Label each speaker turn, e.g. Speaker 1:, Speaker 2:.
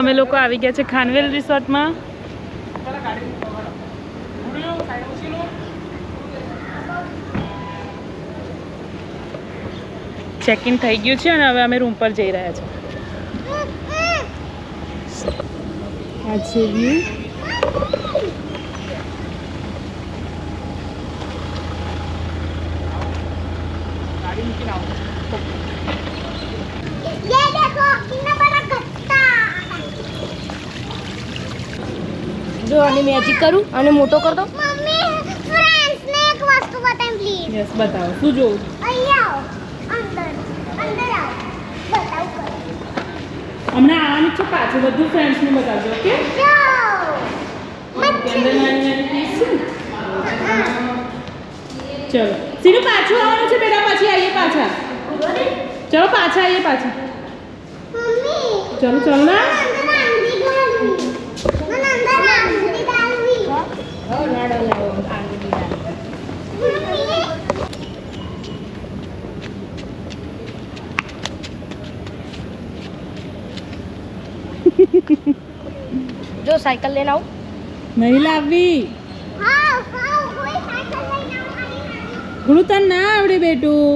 Speaker 1: અમે લોકો આવી ગયા છે ખાનવેલ રિસોર્ટમાં. ચેક ઇન થઈ ગયું છે અને હવે અમે રૂમ પર જઈ રહ્યા છીએ. આ છે વ્યૂ.
Speaker 2: જો આને મેજિક કરું અને મોટો કર દો. મમ્મી ફ્રેન્ડ્સ ને એક વસ્તુ બતાવ પ્લીઝ.
Speaker 1: યસ બતાવો શું જોવું?
Speaker 2: અહીંયા આવો અંદર અંદર આવો બતાવ કરો.
Speaker 1: હમણાં આવવાનું છે પાછું બધું ફ્રેન્ડ્સને બતાવજો. ઓકે
Speaker 2: જો
Speaker 1: અંદર નાની નાની પીસ છે. ચલો સીનું પાછું આવવાનું છે બેટા. પછી આવીએ પાછા. ચલો પાછા આવીએ પાછા.
Speaker 2: મમ્મી
Speaker 1: ચલો ચલો ના
Speaker 2: અંદર આંધી ગાલવી મને અંદર આંધી ગાલવી ઓ નાડો લાવો આંધી ગાલવી. જો સાયકલ લઈને આવું.
Speaker 1: નહીં લાવવી.
Speaker 2: હા હા કોઈ સાયકલ લઈને આવું.
Speaker 1: ઘણું તને ના આવડે બેટું.